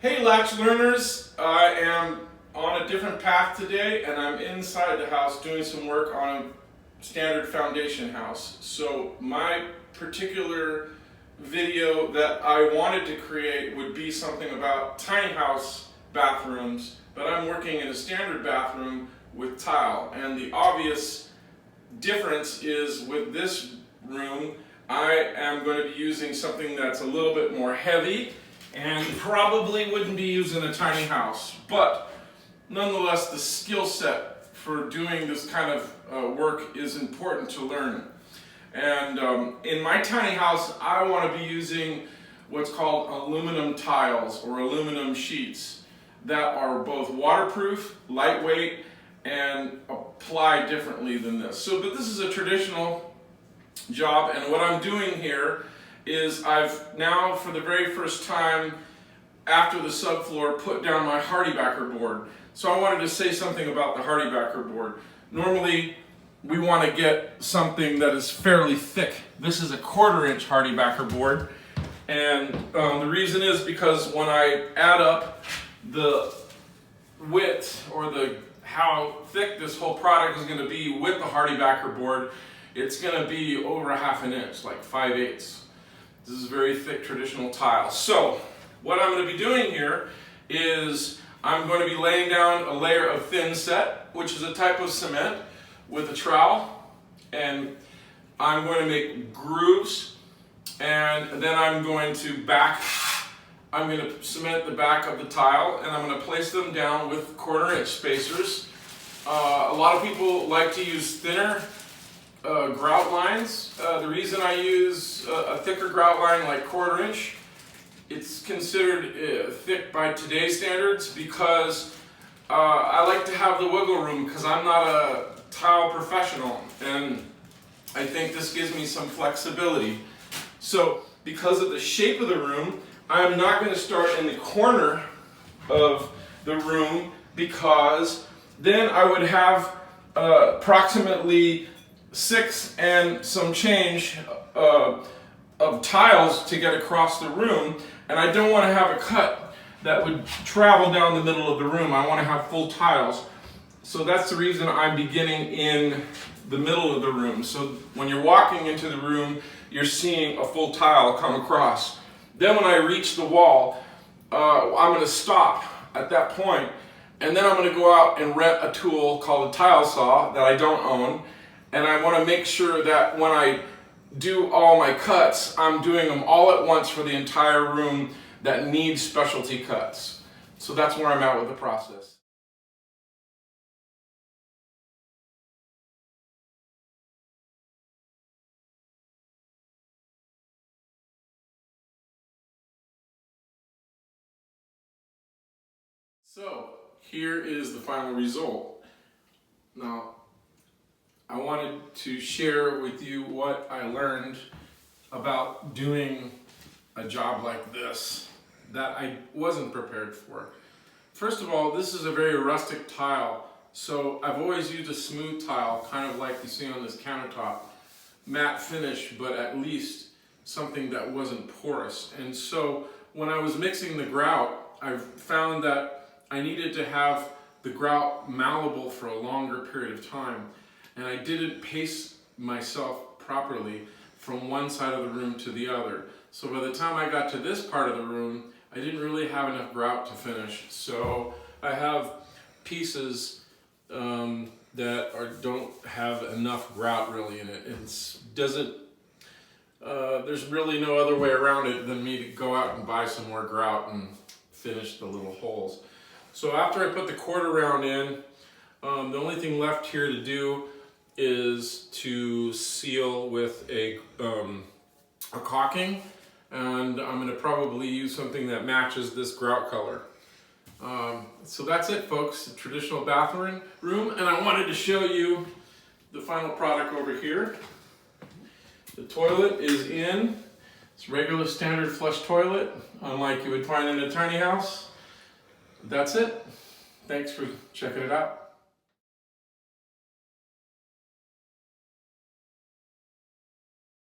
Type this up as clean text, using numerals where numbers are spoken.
Hey Latch learners, I am on a different path today and I'm inside the house doing some work on a standard foundation house. So my particular video that I wanted to create would be something about tiny house bathrooms, but I'm working in a standard bathroom with tile, and the obvious difference is with this room I am going to be using something that's a little bit more heavy and probably wouldn't be used in a tiny house, but nonetheless the skill set for doing this kind of work is important to learn. And in my tiny house I want to be using what's called aluminum tiles or aluminum sheets that are both waterproof, lightweight, and apply differently than this. But this is a traditional job, and what I'm doing here is I've now, for the very first time after the subfloor, put down my hardybacker board. So I wanted to say something about the hardybacker board. Normally we want to get something that is fairly thick. This is a 1/4 inch hardybacker board, and the reason is because when I add up the width or how thick this whole product is going to be with the hardybacker board, it's going to be over 1/2 inch, like 5/8. This is very thick traditional tile. So what I'm going to be doing here is I'm going to be laying down a layer of thin set, which is a type of cement, with a trowel, and I'm going to make grooves, and then I'm going to cement the back of the tile, and I'm going to place them down with 1/4 inch spacers. A lot of people like to use thinner grout lines. The reason I use a thicker grout line like 1/4 inch, it's considered thick by today's standards, because I like to have the wiggle room, because I'm not a tile professional, and I think this gives me some flexibility. So because of the shape of the room, I'm not going to start in the corner of the room, because then I would have approximately 6 and some change of tiles to get across the room, and I don't want to have a cut that would travel down the middle of the room. I want to have full tiles. So that's the reason I'm beginning in the middle of the room. So when you're walking into the room, you're seeing a full tile come across. Then when I reach the wall, I'm going to stop at that point, and then I'm going to go out and rent a tool called a tile saw that I don't own, and I want to make sure that when I do all my cuts, I'm doing them all at once for the entire room that needs specialty cuts. So that's where I'm at with the process. So here is the final result. Now, I wanted to share with you what I learned about doing a job like this that I wasn't prepared for. First of all, this is a very rustic tile, so I've always used a smooth tile, kind of like you see on this countertop, matte finish, but at least something that wasn't porous. And so when I was mixing the grout, I found that I needed to have the grout malleable for a longer period of time, and I didn't pace myself properly from one side of the room to the other. So by the time I got to this part of the room, I didn't really have enough grout to finish. So I have pieces that don't have enough grout really in it. There's really no other way around it than me to go out and buy some more grout and finish the little holes. So after I put the 1/4 round in, the only thing left here to do is to seal with a caulking, and I'm going to probably use something that matches this grout color. So that's it, folks, the traditional bathroom room, and I wanted to show you the final product over here. The toilet is in. It's a regular standard flush toilet, unlike you would find in a tiny house. That's it. Thanks for checking it out.